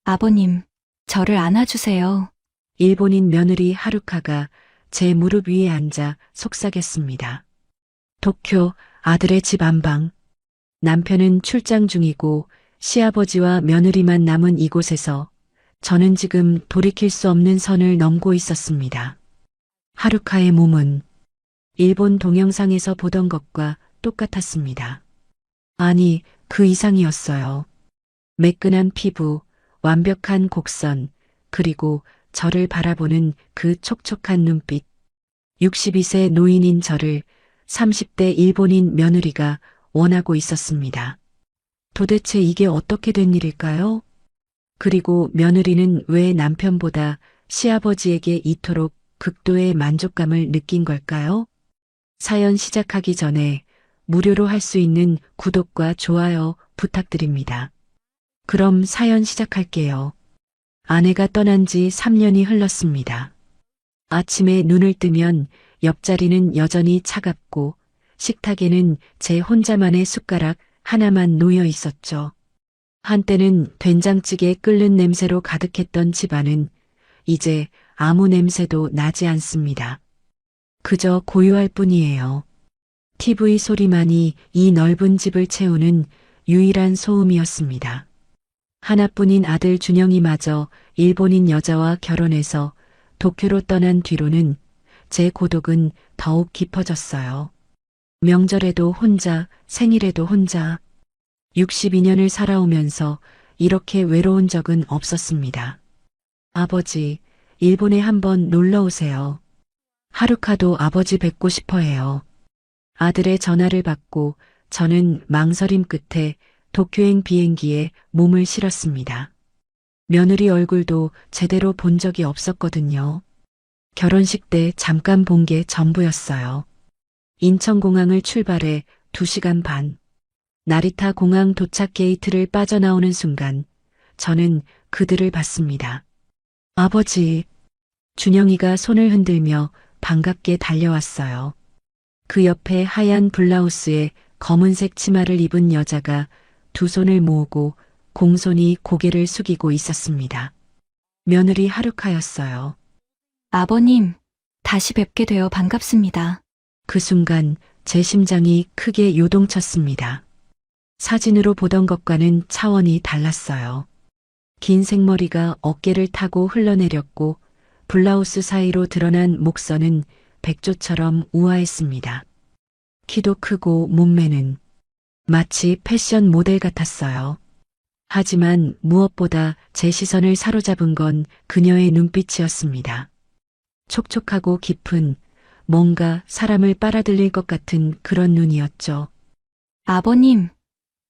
아버님, 저를 안아주세요. 일본인 며느리 하루카가 제 무릎 위에 앉아 속삭였습니다. 도쿄 아들의 집 안방. 남편은 출장 중이고 시아버지와 며느리만 남은 이곳에서 저는 지금 돌이킬 수 없는 선을 넘고 있었습니다. 하루카의 몸은 일본 동영상에서 보던 것과 똑같았습니다. 아니, 그 이상이었어요. 매끈한 피부, 완벽한 곡선, 그리고 저를 바라보는 그 촉촉한 눈빛. 62세 노인인 저를 30대 일본인 며느리가 원하고 있었습니다. 도대체 이게 어떻게 된 일일까요? 그리고 며느리는 왜 남편보다 시아버지에게 이토록 극도의 만족감을 느낀 걸까요? 사연 시작하기 전에 무료로 할 수 있는 구독과 좋아요 부탁드립니다. 그럼 사연 시작할게요. 아내가 떠난 지 3년이 흘렀습니다. 아침에 눈을 뜨면 옆자리는 여전히 차갑고 식탁에는 제 혼자만의 숟가락 하나만 놓여 있었죠. 한때는 된장찌개 끓는 냄새로 가득했던 집안은 이제 아무 냄새도 나지 않습니다. 그저 고요할 뿐이에요. TV 소리만이 이 넓은 집을 채우는 유일한 소음이었습니다. 하나뿐인 아들 준영이마저 일본인 여자와 결혼해서 도쿄로 떠난 뒤로는 제 고독은 더욱 깊어졌어요. 명절에도 혼자, 생일에도 혼자. 62년을 살아오면서 이렇게 외로운 적은 없었습니다. 아버지, 일본에 한번 놀러 오세요. 하루카도 아버지 뵙고 싶어 해요. 아들의 전화를 받고 저는 망설임 끝에 도쿄행 비행기에 몸을 실었습니다. 며느리 얼굴도 제대로 본 적이 없었거든요. 결혼식 때 잠깐 본 게 전부였어요. 인천공항을 출발해 2시간 반. 나리타 공항 도착 게이트를 빠져나오는 순간 저는 그들을 봤습니다. 아버지, 준영이가 손을 흔들며 반갑게 달려왔어요. 그 옆에 하얀 블라우스에 검은색 치마를 입은 여자가 두 손을 모으고 공손히 고개를 숙이고 있었습니다. 며느리 하루카였어요. 아버님, 다시 뵙게 되어 반갑습니다. 그 순간 제 심장이 크게 요동쳤습니다. 사진으로 보던 것과는 차원이 달랐어요. 긴 생머리가 어깨를 타고 흘러내렸고 블라우스 사이로 드러난 목선은 백조처럼 우아했습니다. 키도 크고 몸매는 마치 패션 모델 같았어요. 하지만 무엇보다 제 시선을 사로잡은 건 그녀의 눈빛이었습니다. 촉촉하고 깊은 뭔가 사람을 빨아들일 것 같은 그런 눈이었죠. 아버님,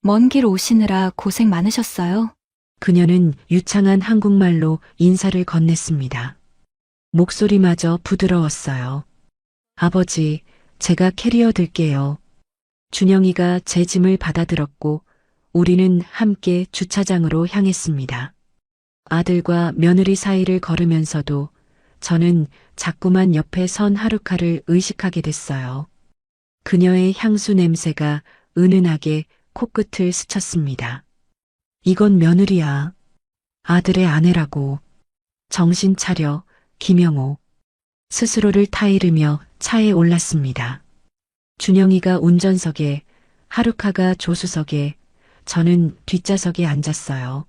먼 길 오시느라 고생 많으셨어요. 그녀는 유창한 한국말로 인사를 건넸습니다. 목소리마저 부드러웠어요. 아버지, 제가 캐리어 들게요. 준영이가 제 짐을 받아들었고 우리는 함께 주차장으로 향했습니다. 아들과 며느리 사이를 걸으면서도 저는 자꾸만 옆에 선 하루카를 의식하게 됐어요. 그녀의 향수 냄새가 은은하게 코끝을 스쳤습니다. 이건 며느리야. 아들의 아내라고. 정신 차려, 김영호. 스스로를 타이르며 차에 올랐습니다. 준영이가 운전석에, 하루카가 조수석에, 저는 뒷좌석에 앉았어요.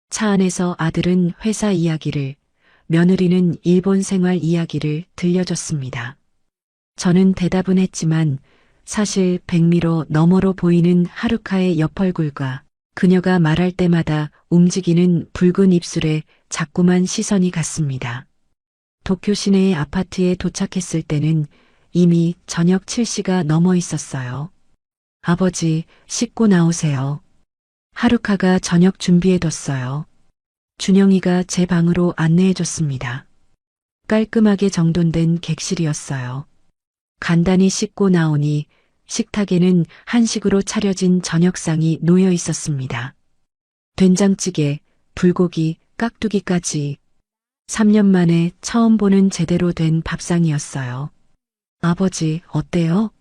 차 안에서 아들은 회사 이야기를, 며느리는 일본 생활 이야기를 들려줬습니다. 저는 대답은 했지만 사실 백미러 너머로 보이는 하루카의 옆 얼굴과 그녀가 말할 때마다 움직이는 붉은 입술에 자꾸만 시선이 갔습니다. 도쿄 시내의 아파트에 도착했을 때는 이미 저녁 7시가 넘어 있었어요. 아버지, 씻고 나오세요. 하루카가 저녁 준비해뒀어요. 준영이가 제 방으로 안내해줬습니다. 깔끔하게 정돈된 객실이었어요. 간단히 씻고 나오니 식탁에는 한식으로 차려진 저녁상이 놓여 있었습니다. 된장찌개, 불고기, 깍두기까지 3년 만에 처음 보는 제대로 된 밥상이었어요. 아버지, 어때요?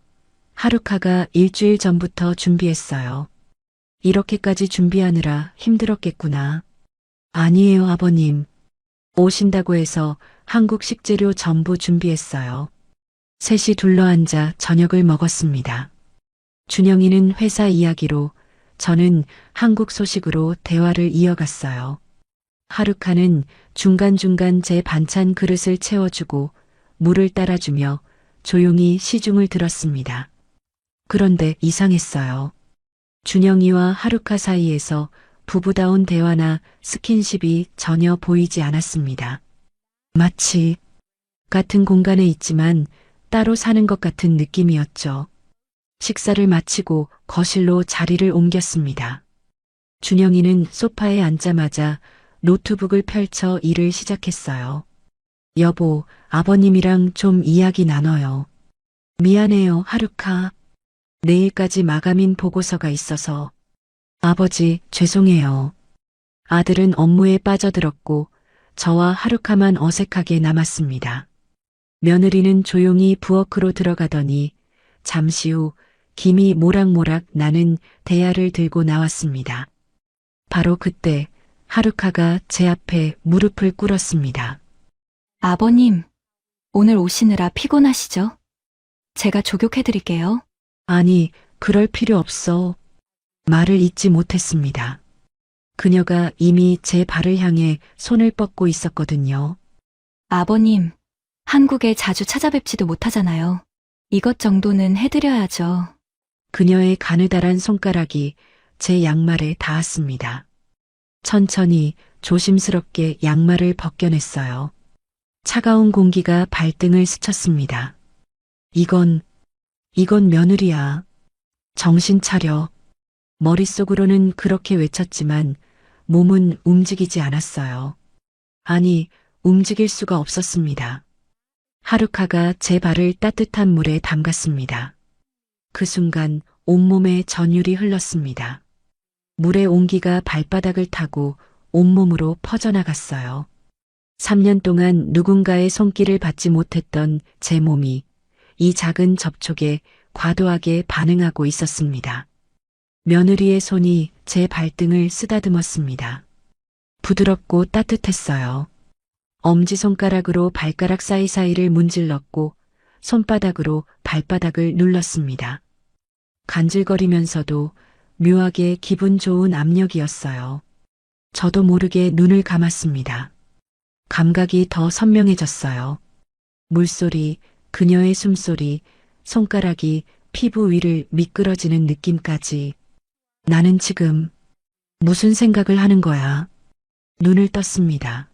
하루카가 일주일 전부터 준비했어요. 이렇게까지 준비하느라 힘들었겠구나. 아니에요, 아버님. 오신다고 해서 한국 식재료 전부 준비했어요. 셋이 둘러앉아 저녁을 먹었습니다. 준영이는 회사 이야기로, 저는 한국 소식으로 대화를 이어갔어요. 하루카는 중간중간 제 반찬 그릇을 채워주고 물을 따라주며 조용히 시중을 들었습니다. 그런데 이상했어요. 준영이와 하루카 사이에서 부부다운 대화나 스킨십이 전혀 보이지 않았습니다. 마치 같은 공간에 있지만 따로 사는 것 같은 느낌이었죠. 식사를 마치고 거실로 자리를 옮겼습니다. 준영이는 소파에 앉자마자 노트북을 펼쳐 일을 시작했어요. 여보, 아버님이랑 좀 이야기 나눠요. 미안해요, 하루카. 내일까지 마감인 보고서가 있어서. 아버지, 죄송해요. 아들은 업무에 빠져들었고 저와 하루카만 어색하게 남았습니다. 며느리는 조용히 부엌으로 들어가더니 잠시 후 김이 모락모락 나는 대야를 들고 나왔습니다. 바로 그때 하루카가 제 앞에 무릎을 꿇었습니다. 아버님, 오늘 오시느라 피곤하시죠? 제가 조격해드릴게요. 아니, 그럴 필요 없어. 말을 잇지 못했습니다. 그녀가 이미 제 발을 향해 손을 뻗고 있었거든요. 아버님, 한국에 자주 찾아뵙지도 못하잖아요. 이것 정도는 해드려야죠. 그녀의 가느다란 손가락이 제 양말에 닿았습니다. 천천히 조심스럽게 양말을 벗겨냈어요. 차가운 공기가 발등을 스쳤습니다. 이건 며느리야. 정신 차려. 머릿속으로는 그렇게 외쳤지만 몸은 움직이지 않았어요. 아니, 움직일 수가 없었습니다. 하루카가 제 발을 따뜻한 물에 담갔습니다. 그 순간 온몸에 전율이 흘렀습니다. 물의 온기가 발바닥을 타고 온몸으로 퍼져나갔어요. 3년 동안 누군가의 손길을 받지 못했던 제 몸이 이 작은 접촉에 과도하게 반응하고 있었습니다. 며느리의 손이 제 발등을 쓰다듬었습니다. 부드럽고 따뜻했어요. 엄지손가락으로 발가락 사이사이를 문질렀고 손바닥으로 발바닥을 눌렀습니다. 간질거리면서도 묘하게 기분 좋은 압력이었어요. 저도 모르게 눈을 감았습니다. 감각이 더 선명해졌어요. 물소리, 그녀의 숨소리, 손가락이 피부 위를 미끄러지는 느낌까지. 나는 지금 무슨 생각을 하는 거야? 눈을 떴습니다.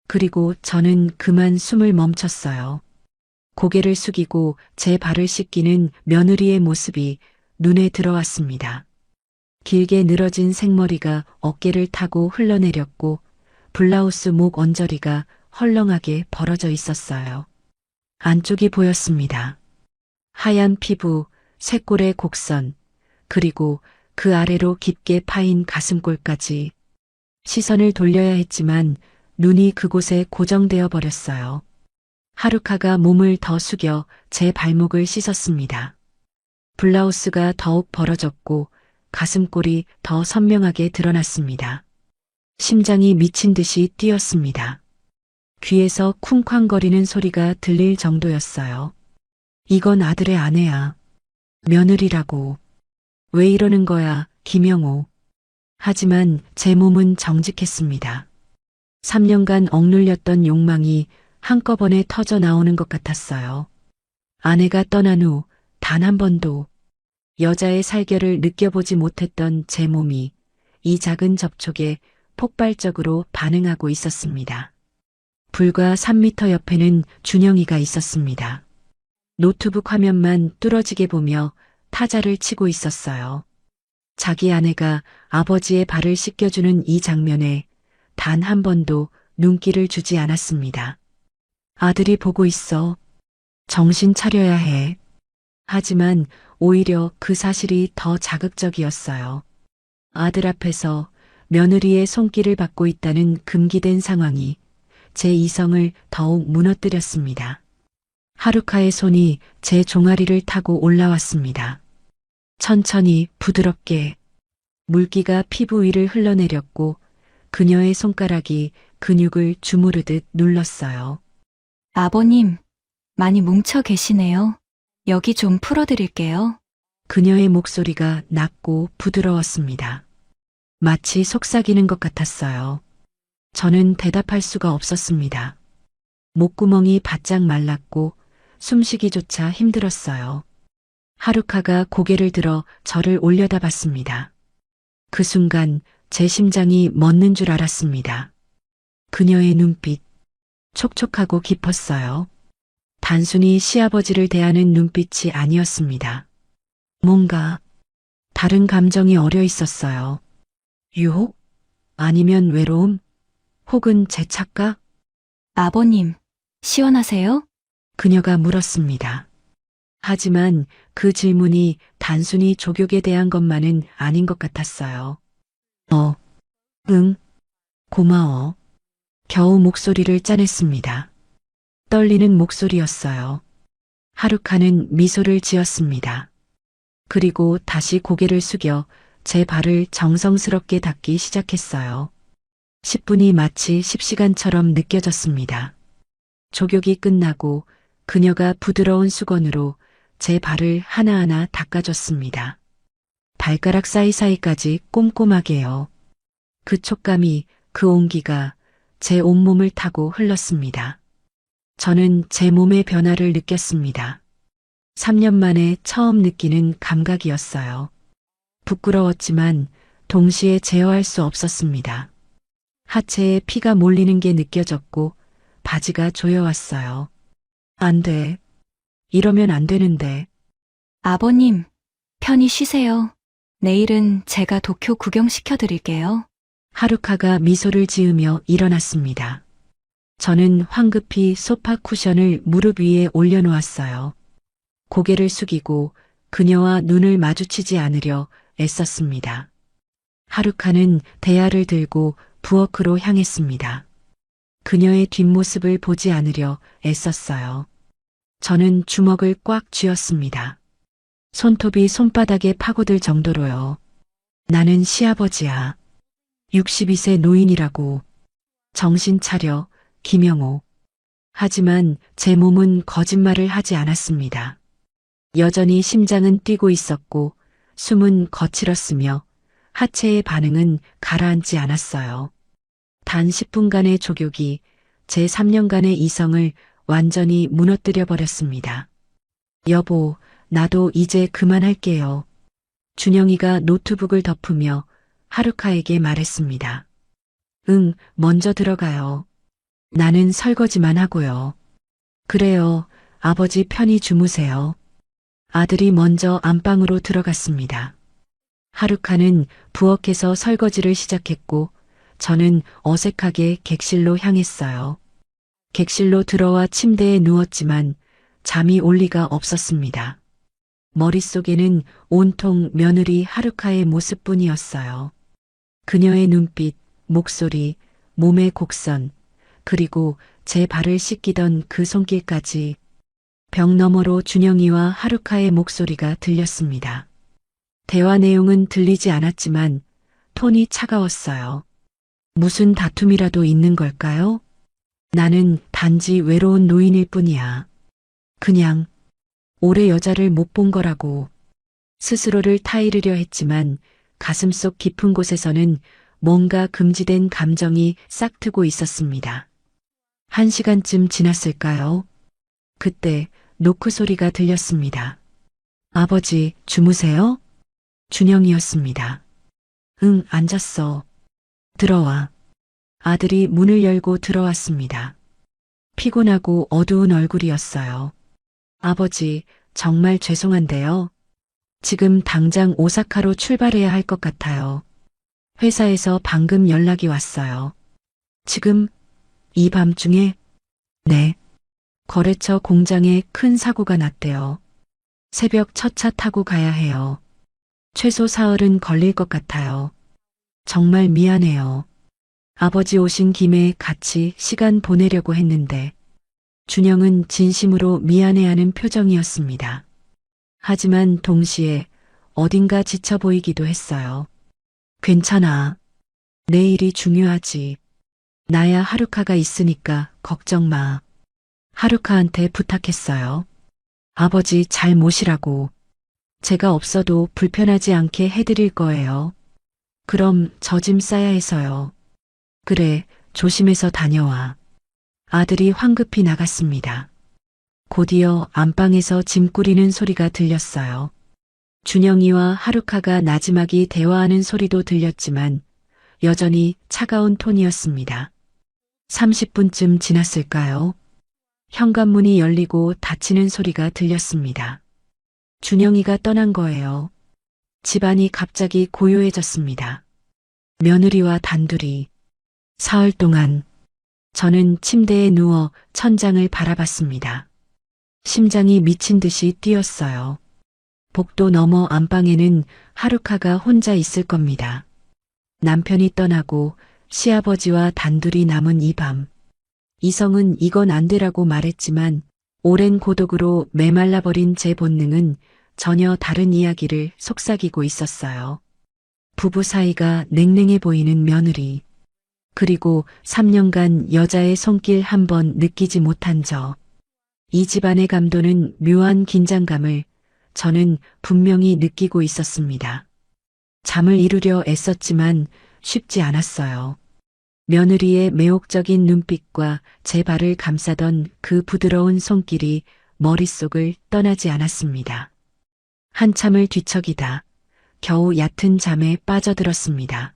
그리고 저는 그만 숨을 멈췄어요. 고개를 숙이고 제 발을 씻기는 며느리의 모습이 눈에 들어왔습니다. 길게 늘어진 생머리가 어깨를 타고 흘러내렸고 블라우스 목 언저리가 헐렁하게 벌어져 있었어요. 안쪽이 보였습니다. 하얀 피부, 쇄골의 곡선, 그리고 그 아래로 깊게 파인 가슴골까지. 시선을 돌려야 했지만 눈이 그곳에 고정되어 버렸어요. 하루카가 몸을 더 숙여 제 발목을 씻었습니다. 블라우스가 더욱 벌어졌고 가슴골이 더 선명하게 드러났습니다. 심장이 미친 듯이 뛰었습니다. 귀에서 쿵쾅거리는 소리가 들릴 정도였어요. 이건 아들의 아내야. 며느리라고. 왜 이러는 거야, 김영호. 하지만 제 몸은 정직했습니다. 3년간 억눌렸던 욕망이 한꺼번에 터져 나오는 것 같았어요. 아내가 떠난 후 단 한 번도 여자의 살결을 느껴보지 못했던 제 몸이 이 작은 접촉에 폭발적으로 반응하고 있었습니다. 불과 3미터 옆에는 준영이가 있었습니다. 노트북 화면만 뚫어지게 보며 타자를 치고 있었어요. 자기 아내가 아버지의 발을 씻겨주는 이 장면에 단 한 번도 눈길을 주지 않았습니다. 아들이 보고 있어. 정신 차려야 해. 하지만 오히려 그 사실이 더 자극적이었어요. 아들 앞에서 며느리의 손길을 받고 있다는 금기된 상황이 제 이성을 더욱 무너뜨렸습니다. 하루카의 손이 제 종아리를 타고 올라왔습니다. 천천히 부드럽게 물기가 피부 위를 흘러내렸고 그녀의 손가락이 근육을 주무르듯 눌렀어요. 아버님, 많이 뭉쳐 계시네요. 여기 좀 풀어드릴게요. 그녀의 목소리가 낮고 부드러웠습니다. 마치 속삭이는 것 같았어요. 저는 대답할 수가 없었습니다. 목구멍이 바짝 말랐고 숨쉬기조차 힘들었어요. 하루카가 고개를 들어 저를 올려다봤습니다. 그 순간 제 심장이 멎는 줄 알았습니다. 그녀의 눈빛, 촉촉하고 깊었어요. 단순히 시아버지를 대하는 눈빛이 아니었습니다. 뭔가 다른 감정이 어려 있었어요. 유혹? 아니면 외로움? 혹은 제 착각? 아버님, 시원하세요? 그녀가 물었습니다. 하지만 그 질문이 단순히 족욕에 대한 것만은 아닌 것 같았어요. 응, 고마워. 겨우 목소리를 짜냈습니다. 떨리는 목소리였어요. 하루카는 미소를 지었습니다. 그리고 다시 고개를 숙여 제 발을 정성스럽게 닦기 시작했어요. 10분이 마치 10시간처럼 느껴졌습니다. 족욕이 끝나고 그녀가 부드러운 수건으로 제 발을 하나하나 닦아줬습니다. 발가락 사이사이까지 꼼꼼하게요. 그 촉감이, 그 온기가 제 온몸을 타고 흘렀습니다. 저는 제 몸의 변화를 느꼈습니다. 3년 만에 처음 느끼는 감각이었어요. 부끄러웠지만 동시에 제어할 수 없었습니다. 하체에 피가 몰리는 게 느껴졌고 바지가 조여왔어요. 안 돼. 이러면 안 되는데. 아버님, 편히 쉬세요. 내일은 제가 도쿄 구경시켜드릴게요. 하루카가 미소를 지으며 일어났습니다. 저는 황급히 소파 쿠션을 무릎 위에 올려놓았어요. 고개를 숙이고 그녀와 눈을 마주치지 않으려 애썼습니다. 하루카는 대야를 들고 부엌으로 향했습니다. 그녀의 뒷모습을 보지 않으려 애썼어요. 저는 주먹을 꽉 쥐었습니다. 손톱이 손바닥에 파고들 정도로요. 나는 시아버지야. 62세 노인이라고. 정신 차려, 김영호. 하지만 제 몸은 거짓말을 하지 않았습니다. 여전히 심장은 뛰고 있었고 숨은 거칠었으며 하체의 반응은 가라앉지 않았어요. 단 10분간의 족욕이 제 3년간의 이성을 완전히 무너뜨려 버렸습니다. 여보, 나도 이제 그만할게요. 준영이가 노트북을 덮으며 하루카에게 말했습니다. 응, 먼저 들어가요. 나는 설거지만 하고요. 그래요, 아버지 편히 주무세요. 아들이 먼저 안방으로 들어갔습니다. 하루카는 부엌에서 설거지를 시작했고 저는 어색하게 객실로 향했어요. 객실로 들어와 침대에 누웠지만 잠이 올 리가 없었습니다. 머릿속에는 온통 며느리 하루카의 모습뿐이었어요. 그녀의 눈빛, 목소리, 몸의 곡선, 그리고 제 발을 씻기던 그 손길까지 벽 너머로 준영이와 하루카의 목소리가 들렸습니다. 대화 내용은 들리지 않았지만 톤이 차가웠어요. 무슨 다툼이라도 있는 걸까요? 나는 단지 외로운 노인일 뿐이야. 그냥 오래 여자를 못 본 거라고. 스스로를 타이르려 했지만 가슴속 깊은 곳에서는 뭔가 금지된 감정이 싹트고 있었습니다. 1시간쯤 지났을까요? 그때 노크 소리가 들렸습니다. 아버지, 주무세요? 준영이었습니다. 응, 앉았어. 들어와. 아들이 문을 열고 들어왔습니다. 피곤하고 어두운 얼굴이었어요. 아버지, 정말 죄송한데요. 지금 당장 오사카로 출발해야 할 것 같아요. 회사에서 방금 연락이 왔어요. 지금 이 밤중에? 네. 거래처 공장에 큰 사고가 났대요. 새벽 첫 차 타고 가야 해요. 최소 사흘은 걸릴 것 같아요. 정말 미안해요. 아버지 오신 김에 같이 시간 보내려고 했는데 준영은 진심으로 미안해하는 표정이었습니다. 하지만 동시에 어딘가 지쳐 보이기도 했어요. 괜찮아. 내일이 중요하지. 나야 하루카가 있으니까 걱정 마. 하루카한테 부탁했어요. 아버지 잘 모시라고. 제가 없어도 불편하지 않게 해드릴 거예요. 그럼 저 짐 싸야 해서요. 그래, 조심해서 다녀와. 아들이 황급히 나갔습니다. 곧이어 안방에서 짐 꾸리는 소리가 들렸어요. 준영이와 하루카가 나지막이 대화하는 소리도 들렸지만 여전히 차가운 톤이었습니다. 30분쯤 지났을까요? 현관문이 열리고 닫히는 소리가 들렸습니다. 준영이가 떠난 거예요. 집안이 갑자기 고요해졌습니다. 며느리와 단둘이. 사흘 동안 저는 침대에 누워 천장을 바라봤습니다. 심장이 미친 듯이 뛰었어요. 복도 너머 안방에는 하루카가 혼자 있을 겁니다. 남편이 떠나고 시아버지와 단둘이 남은 이 밤. 이성은 이건 안 되라고 말했지만 오랜 고독으로 메말라버린 제 본능은 전혀 다른 이야기를 속삭이고 있었어요. 부부 사이가 냉랭해 보이는 며느리. 그리고 3년간 여자의 손길 한 번 느끼지 못한 저. 이 집안의 감도는 묘한 긴장감을 저는 분명히 느끼고 있었습니다. 잠을 이루려 애썼지만 쉽지 않았어요. 며느리의 매혹적인 눈빛과 제 발을 감싸던 그 부드러운 손길이 머릿속을 떠나지 않았습니다. 한참을 뒤척이다 겨우 얕은 잠에 빠져들었습니다.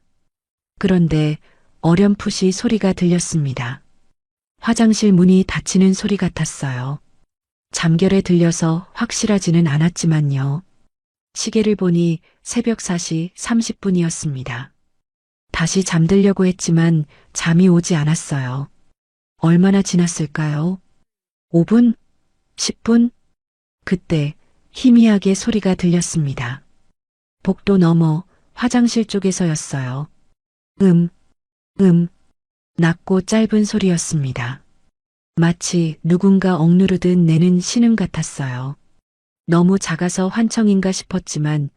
그런데 어렴풋이 소리가 들렸습니다. 화장실 문이 닫히는 소리 같았어요. 잠결에 들려서 확실하지는 않았지만요. 시계를 보니 새벽 4시 30분이었습니다. 다시 잠들려고 했지만 잠이 오지 않았어요. 얼마나 지났을까요? 5분? 10분? 그때 희미하게 소리가 들렸습니다. 복도 너머 화장실 쪽에서였어요. 낮고 짧은 소리였습니다. 마치 누군가 억누르듯 내는 신음 같았어요. 너무 작아서 환청인가 싶었지만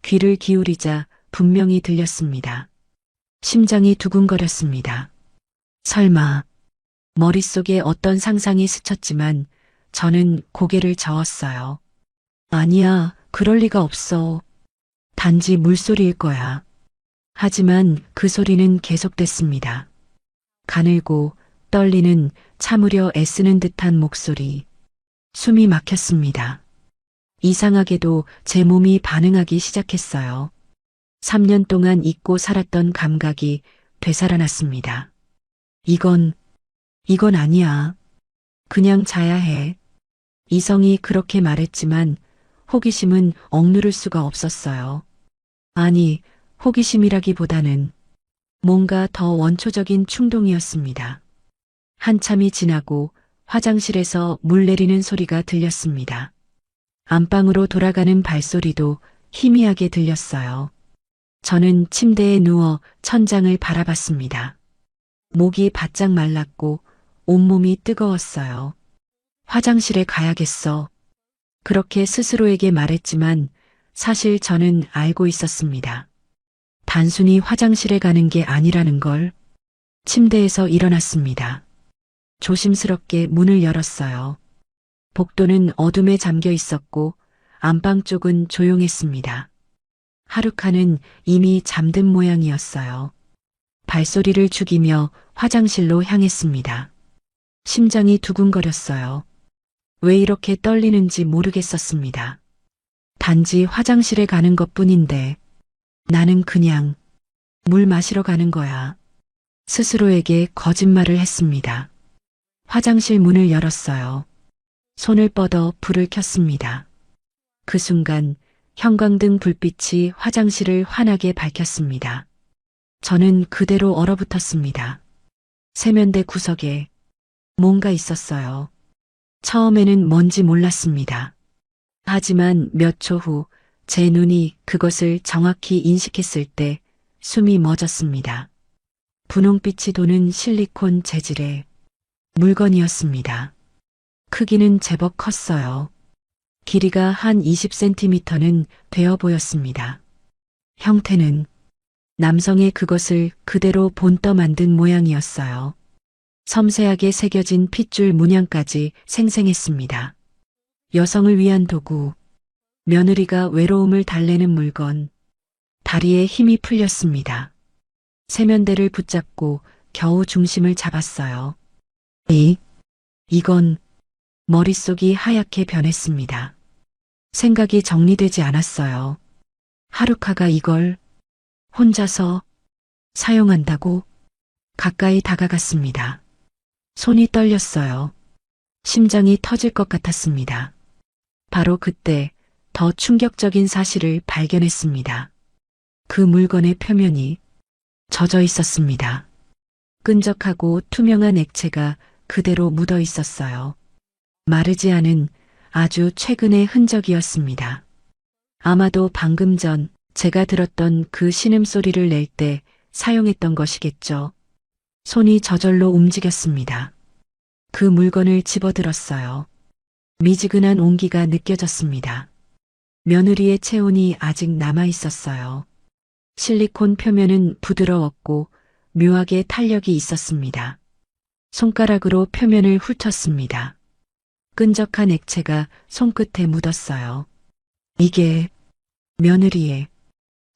귀를 기울이자 분명히 들렸습니다. 심장이 두근거렸습니다. 설마. 머릿속에 어떤 상상이 스쳤지만 저는 고개를 저었어요. 아니야, 그럴 리가 없어. 단지 물소리일 거야. 하지만 그 소리는 계속됐습니다. 가늘고 떨리는 참으려 애쓰는 듯한 목소리. 숨이 막혔습니다. 이상하게도 제 몸이 반응하기 시작했어요. 3년 동안 잊고 살았던 감각이 되살아났습니다. 이건 아니야. 그냥 자야 해. 이성이 그렇게 말했지만 호기심은 억누를 수가 없었어요. 아니, 호기심이라기보다는 뭔가 더 원초적인 충동이었습니다. 한참이 지나고 화장실에서 물 내리는 소리가 들렸습니다. 안방으로 돌아가는 발소리도 희미하게 들렸어요. 저는 침대에 누워 천장을 바라봤습니다. 목이 바짝 말랐고 온몸이 뜨거웠어요. 화장실에 가야겠어. 그렇게 스스로에게 말했지만 사실 저는 알고 있었습니다. 단순히 화장실에 가는 게 아니라는 걸. 침대에서 일어났습니다. 조심스럽게 문을 열었어요. 복도는 어둠에 잠겨 있었고 안방 쪽은 조용했습니다. 하루카는 이미 잠든 모양이었어요. 발소리를 죽이며 화장실로 향했습니다. 심장이 두근거렸어요. 왜 이렇게 떨리는지 모르겠었습니다. 단지 화장실에 가는 것뿐인데 나는 그냥 물 마시러 가는 거야. 스스로에게 거짓말을 했습니다. 화장실 문을 열었어요. 손을 뻗어 불을 켰습니다. 그 순간 형광등 불빛이 화장실을 환하게 밝혔습니다. 저는 그대로 얼어붙었습니다. 세면대 구석에 뭔가 있었어요. 처음에는 뭔지 몰랐습니다. 하지만 몇 초 후 제 눈이 그것을 정확히 인식했을 때 숨이 멎었습니다. 분홍빛이 도는 실리콘 재질의 물건이었습니다. 크기는 제법 컸어요. 길이가 한 20cm는 되어 보였습니다. 형태는 남성의 그것을 그대로 본떠 만든 모양이었어요. 섬세하게 새겨진 핏줄 문양까지 생생했습니다. 여성을 위한 도구, 며느리가 외로움을 달래는 물건, 다리에 힘이 풀렸습니다. 세면대를 붙잡고 겨우 중심을 잡았어요. 이건 머릿속이 하얗게 변했습니다. 생각이 정리되지 않았어요. 하루카가 이걸 혼자서 사용한다고 가까이 다가갔습니다. 손이 떨렸어요. 심장이 터질 것 같았습니다. 바로 그때 더 충격적인 사실을 발견했습니다. 그 물건의 표면이 젖어 있었습니다. 끈적하고 투명한 액체가 그대로 묻어 있었어요. 마르지 않은 아주 최근의 흔적이었습니다. 아마도 방금 전 제가 들었던 그 신음소리를 낼 때 사용했던 것이겠죠. 손이 저절로 움직였습니다. 그 물건을 집어들었어요. 미지근한 온기가 느껴졌습니다. 며느리의 체온이 아직 남아 있었어요. 실리콘 표면은 부드러웠고 묘하게 탄력이 있었습니다. 손가락으로 표면을 훑었습니다. 끈적한 액체가 손끝에 묻었어요. 이게 며느리의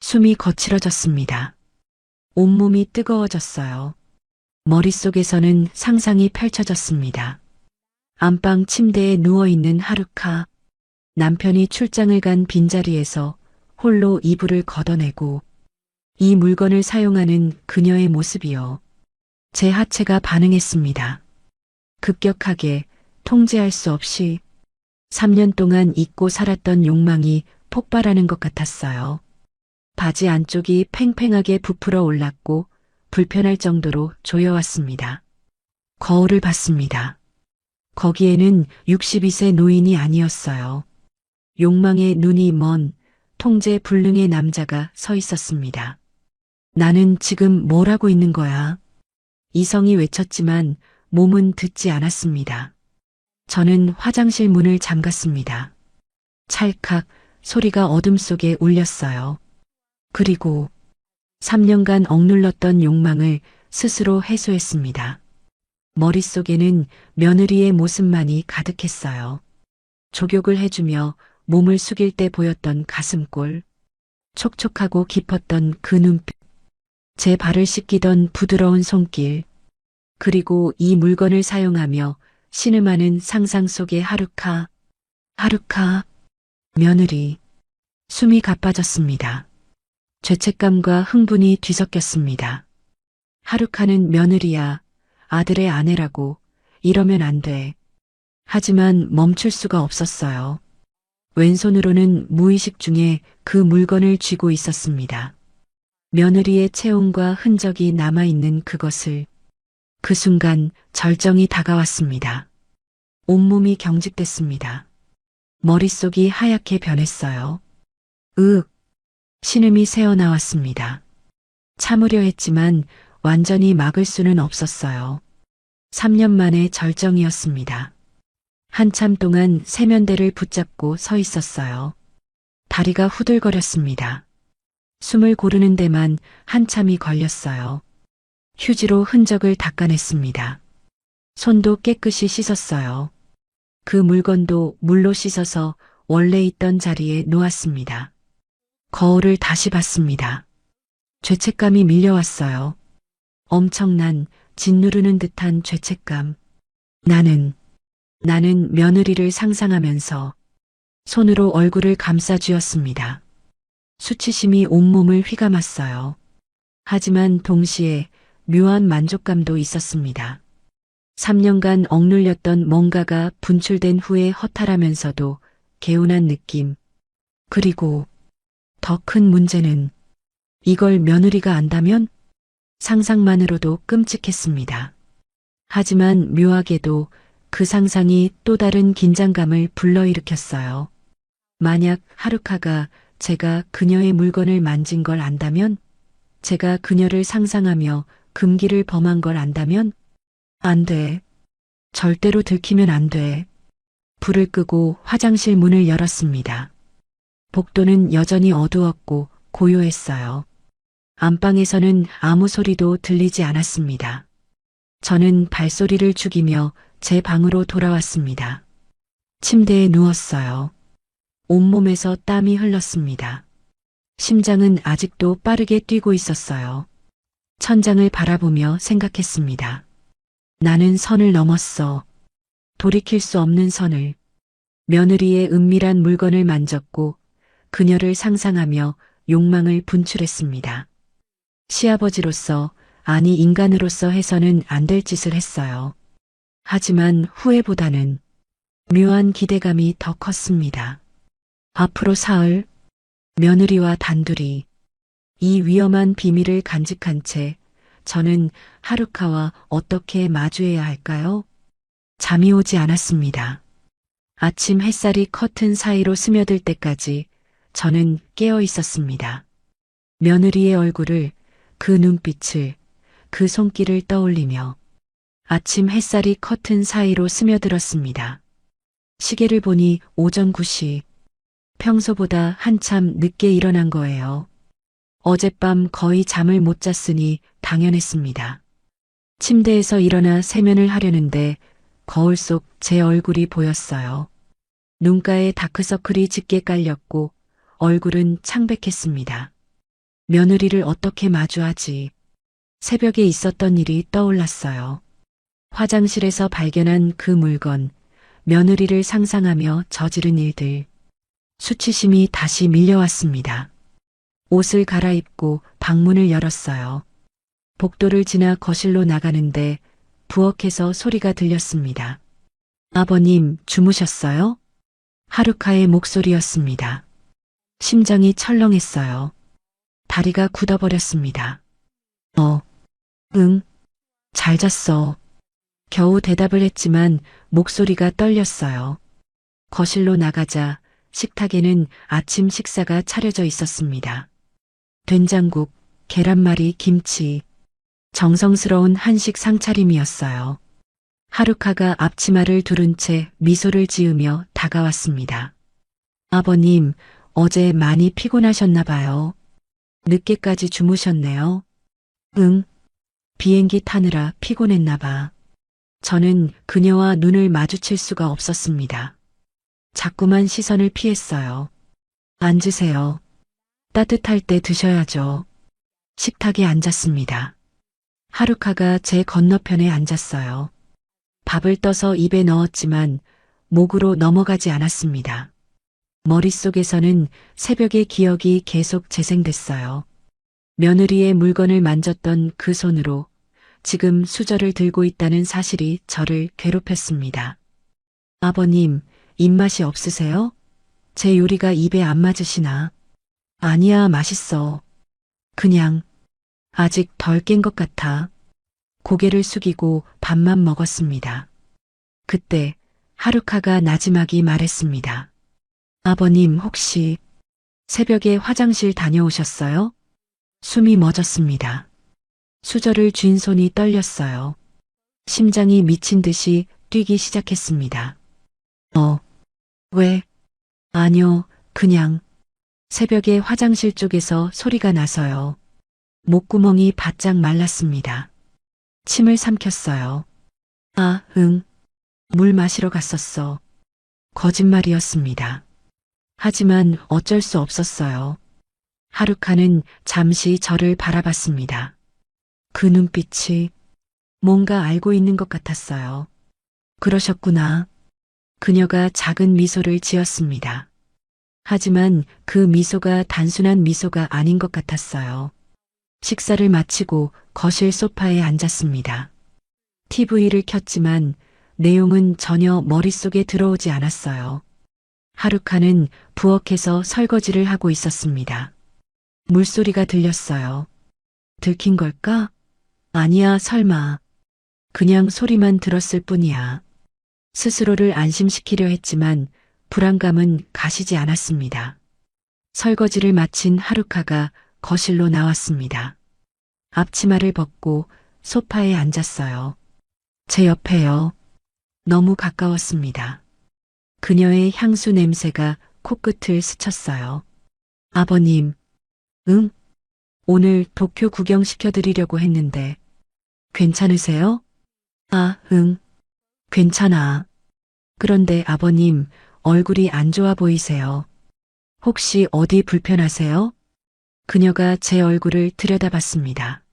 숨이 거칠어졌습니다. 온몸이 뜨거워졌어요. 머릿속에서는 상상이 펼쳐졌습니다. 안방 침대에 누워있는 하루카. 남편이 출장을 간 빈자리에서 홀로 이불을 걷어내고 이 물건을 사용하는 그녀의 모습이요. 제 하체가 반응했습니다. 급격하게 통제할 수 없이 3년 동안 잊고 살았던 욕망이 폭발하는 것 같았어요. 바지 안쪽이 팽팽하게 부풀어 올랐고 불편할 정도로 조여왔습니다. 거울을 봤습니다. 거기에는 62세 노인이 아니었어요. 욕망의 눈이 먼 통제 불능의 남자가 서 있었습니다. 나는 지금 뭘 하고 있는 거야? 이성이 외쳤지만 몸은 듣지 않았습니다. 저는 화장실 문을 잠갔습니다. 찰칵 소리가 어둠 속에 울렸어요. 그리고 3년간 억눌렀던 욕망을 스스로 해소했습니다. 머릿속에는 며느리의 모습만이 가득했어요. 족욕을 해주며 몸을 숙일 때 보였던 가슴골, 촉촉하고 깊었던 그 눈빛, 제 발을 씻기던 부드러운 손길, 그리고 이 물건을 사용하며 신음하는 상상 속의 하루카, 며느리, 숨이 가빠졌습니다. 죄책감과 흥분이 뒤섞였습니다. 하루카는 며느리야, 아들의 아내라고, 이러면 안 돼. 하지만 멈출 수가 없었어요. 왼손으로는 무의식 중에 그 물건을 쥐고 있었습니다. 며느리의 체온과 흔적이 남아있는 그것을 그 순간 절정이 다가왔습니다. 온몸이 경직됐습니다. 머릿속이 하얗게 변했어요. 신음이 새어나왔습니다. 참으려 했지만 완전히 막을 수는 없었어요. 3년 만의 절정이었습니다. 한참 동안 세면대를 붙잡고 서 있었어요. 다리가 후들거렸습니다. 숨을 고르는 데만 한참이 걸렸어요. 휴지로 흔적을 닦아냈습니다. 손도 깨끗이 씻었어요. 그 물건도 물로 씻어서 원래 있던 자리에 놓았습니다. 거울을 다시 봤습니다. 죄책감이 밀려왔어요. 엄청난 짓누르는 듯한 죄책감. 나는 며느리를 상상하면서 손으로 얼굴을 감싸 쥐었습니다. 수치심이 온몸을 휘감았어요. 하지만 동시에 묘한 만족감도 있었습니다. 3년간 억눌렸던 뭔가가 분출된 후에 허탈하면서도 개운한 느낌. 그리고 더 큰 문제는 이걸 며느리가 안다면? 상상만으로도 끔찍했습니다. 하지만 묘하게도 그 상상이 또 다른 긴장감을 불러일으켰어요. 만약 하루카가 제가 그녀의 물건을 만진 걸 안다면? 제가 그녀를 상상하며 금기를 범한 걸 안다면? 안 돼. 절대로 들키면 안 돼. 불을 끄고 화장실 문을 열었습니다. 복도는 여전히 어두웠고 고요했어요. 안방에서는 아무 소리도 들리지 않았습니다. 저는 발소리를 죽이며 제 방으로 돌아왔습니다. 침대에 누웠어요. 온몸에서 땀이 흘렀습니다. 심장은 아직도 빠르게 뛰고 있었어요. 천장을 바라보며 생각했습니다. 나는 선을 넘었어. 돌이킬 수 없는 선을. 며느리의 은밀한 물건을 만졌고 그녀를 상상하며 욕망을 분출했습니다. 시아버지로서, 아니 인간으로서 해서는 안 될 짓을 했어요. 하지만 후회보다는 묘한 기대감이 더 컸습니다. 앞으로 사흘, 며느리와 단둘이 이 위험한 비밀을 간직한 채 저는 하루카와 어떻게 마주해야 할까요? 잠이 오지 않았습니다. 아침 햇살이 커튼 사이로 스며들 때까지 저는 깨어 있었습니다. 며느리의 얼굴을, 그 눈빛을, 그 손길을 떠올리며 아침 햇살이 커튼 사이로 스며들었습니다. 시계를 보니 오전 9시. 평소보다 한참 늦게 일어난 거예요. 어젯밤 거의 잠을 못 잤으니 당연했습니다. 침대에서 일어나 세면을 하려는데 거울 속 제 얼굴이 보였어요. 눈가에 다크서클이 짙게 깔렸고 얼굴은 창백했습니다. 며느리를 어떻게 마주하지? 새벽에 있었던 일이 떠올랐어요. 화장실에서 발견한 그 물건, 며느리를 상상하며 저지른 일들. 수치심이 다시 밀려왔습니다. 옷을 갈아입고 방문을 열었어요. 복도를 지나 거실로 나가는데 부엌에서 소리가 들렸습니다. 아버님, 주무셨어요? 하루카의 목소리였습니다. 심장이 철렁했어요. 다리가 굳어버렸습니다. 응, 잘 잤어. 겨우 대답을 했지만 목소리가 떨렸어요. 거실로 나가자 식탁에는 아침 식사가 차려져 있었습니다. 된장국, 계란말이, 김치. 정성스러운 한식 상차림이었어요. 하루카가 앞치마를 두른 채 미소를 지으며 다가왔습니다. 아버님, 어제 많이 피곤하셨나 봐요. 늦게까지 주무셨네요. 응, 비행기 타느라 피곤했나 봐. 저는 그녀와 눈을 마주칠 수가 없었습니다. 자꾸만 시선을 피했어요. 앉으세요. 따뜻할 때 드셔야죠. 식탁에 앉았습니다. 하루카가 제 건너편에 앉았어요. 밥을 떠서 입에 넣었지만 목으로 넘어가지 않았습니다. 머릿속에서는 새벽의 기억이 계속 재생됐어요. 며느리의 물건을 만졌던 그 손으로 지금 수저를 들고 있다는 사실이 저를 괴롭혔습니다. 아버님, 입맛이 없으세요? 제 요리가 입에 안 맞으시나? 아니야, 맛있어. 그냥 아직 덜 깬 것 같아. 고개를 숙이고 밥만 먹었습니다. 그때 하루카가 나지막이 말했습니다. 아버님, 혹시 새벽에 화장실 다녀오셨어요? 숨이 멎었습니다. 수저를 쥔 손이 떨렸어요. 심장이 미친 듯이 뛰기 시작했습니다. 왜? 아니요, 그냥 새벽에 화장실 쪽에서 소리가 나서요. 목구멍이 바짝 말랐습니다. 침을 삼켰어요. 아, 응. 물 마시러 갔었어. 거짓말이었습니다. 하지만 어쩔 수 없었어요. 하루카는 잠시 저를 바라봤습니다. 그 눈빛이 뭔가 알고 있는 것 같았어요. 그러셨구나. 그녀가 작은 미소를 지었습니다. 하지만 그 미소가 단순한 미소가 아닌 것 같았어요. 식사를 마치고 거실 소파에 앉았습니다. TV를 켰지만 내용은 전혀 머릿속에 들어오지 않았어요. 하루카는 부엌에서 설거지를 하고 있었습니다. 물소리가 들렸어요. 들킨 걸까? 아니야, 설마. 그냥 소리만 들었을 뿐이야. 스스로를 안심시키려 했지만 불안감은 가시지 않았습니다. 설거지를 마친 하루카가 거실로 나왔습니다. 앞치마를 벗고 소파에 앉았어요. 제 옆에요. 너무 가까웠습니다. 그녀의 향수 냄새가 코끝을 스쳤어요. 아버님, 응? 오늘 도쿄 구경시켜드리려고 했는데 괜찮으세요? 아, 응. 괜찮아. 그런데 아버님 얼굴이 안 좋아 보이세요. 혹시 어디 불편하세요? 그녀가 제 얼굴을 들여다봤습니다.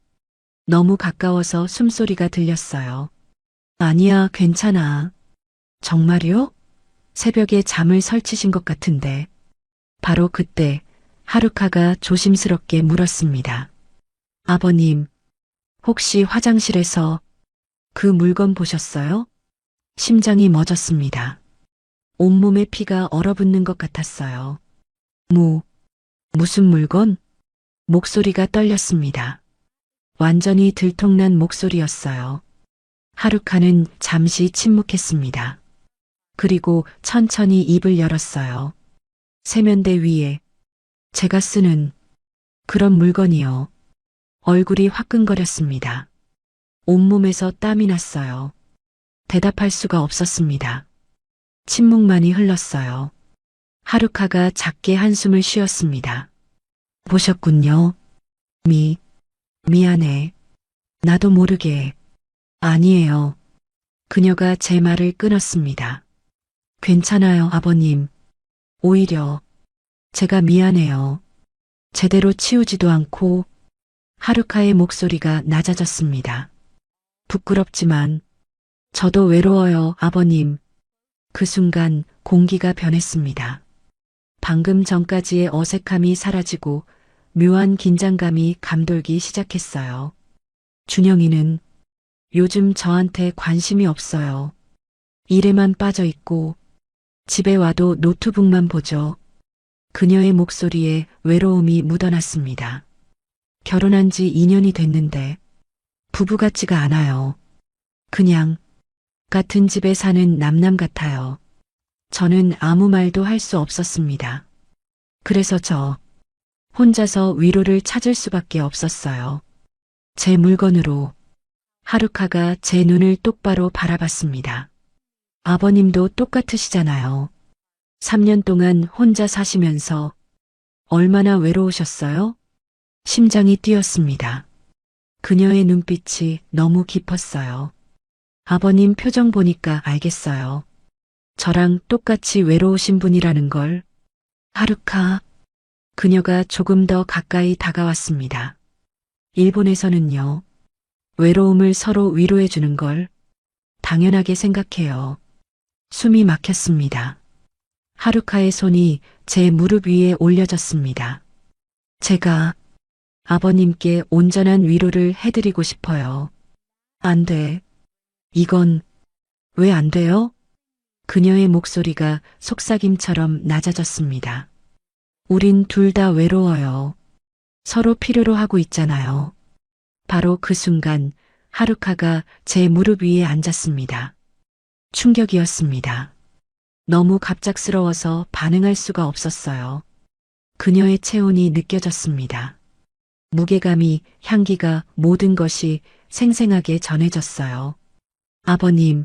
너무 가까워서 숨소리가 들렸어요. 아니야, 괜찮아. 정말요? 새벽에 잠을 설치신 것 같은데. 바로 그때 하루카가 조심스럽게 물었습니다. 아버님, 혹시 화장실에서 그 물건 보셨어요? 심장이 멎었습니다. 온몸에 피가 얼어붙는 것 같았어요. 무슨 물건? 목소리가 떨렸습니다. 완전히 들통난 목소리였어요. 하루카는 잠시 침묵했습니다. 그리고 천천히 입을 열었어요. 세면대 위에 제가 쓰는 그런 물건이요. 얼굴이 화끈거렸습니다. 온몸에서 땀이 났어요. 대답할 수가 없었습니다. 침묵만이 흘렀어요. 하루카가 작게 한숨을 쉬었습니다. 보셨군요. 미안해. 나도 모르게. 아니에요. 그녀가 제 말을 끊었습니다. 괜찮아요, 아버님. 오히려 제가 미안해요. 제대로 치우지도 않고. 하루카의 목소리가 낮아졌습니다. 부끄럽지만 저도 외로워요, 아버님. 그 순간 공기가 변했습니다. 방금 전까지의 어색함이 사라지고 묘한 긴장감이 감돌기 시작했어요. 준영이는 요즘 저한테 관심이 없어요. 일에만 빠져 있고 집에 와도 노트북만 보죠. 그녀의 목소리에 외로움이 묻어났습니다. 결혼한 지 2년이 됐는데 부부 같지가 않아요. 그냥 같은 집에 사는 남남 같아요. 저는 아무 말도 할 수 없었습니다. 그래서 저 혼자서 위로를 찾을 수밖에 없었어요. 제 물건으로. 하루카가 제 눈을 똑바로 바라봤습니다. 아버님도 똑같으시잖아요. 3년 동안 혼자 사시면서 얼마나 외로우셨어요? 심장이 뛰었습니다. 그녀의 눈빛이 너무 깊었어요. 아버님 표정 보니까 알겠어요. 저랑 똑같이 외로우신 분이라는 걸. 하루카. 그녀가 조금 더 가까이 다가왔습니다. 일본에서는요. 외로움을 서로 위로해 주는 걸 당연하게 생각해요. 숨이 막혔습니다. 하루카의 손이 제 무릎 위에 올려졌습니다. 제가 아버님께 온전한 위로를 해드리고 싶어요. 안 돼. 이건 왜 안 돼요? 그녀의 목소리가 속삭임처럼 낮아졌습니다. 우린 둘 다 외로워요. 서로 필요로 하고 있잖아요. 바로 그 순간 하루카가 제 무릎 위에 앉았습니다. 충격이었습니다. 너무 갑작스러워서 반응할 수가 없었어요. 그녀의 체온이 느껴졌습니다. 무게감이, 향기가, 모든 것이 생생하게 전해졌어요. 아버님.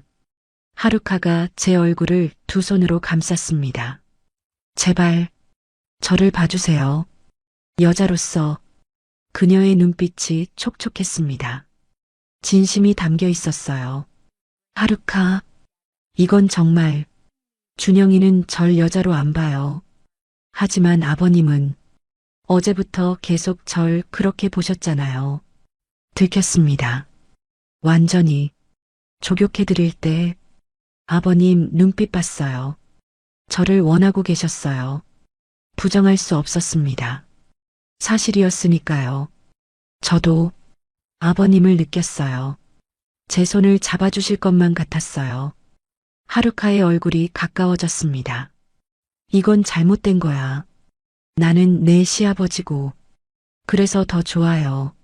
하루카가 제 얼굴을 두 손으로 감쌌습니다. 제발 저를 봐주세요. 여자로서. 그녀의 눈빛이 촉촉했습니다. 진심이 담겨 있었어요. 하루카. 이건 정말. 준영이는 절 여자로 안 봐요. 하지만 아버님은 어제부터 계속 절 그렇게 보셨잖아요. 들켰습니다. 완전히. 조격해드릴 때 아버님 눈빛 봤어요. 저를 원하고 계셨어요. 부정할 수 없었습니다. 사실이었으니까요. 저도 아버님을 느꼈어요. 제 손을 잡아주실 것만 같았어요. 하루카의 얼굴이 가까워졌습니다. 이건 잘못된 거야. 나는 내 시아버지고. 그래서 더 좋아요.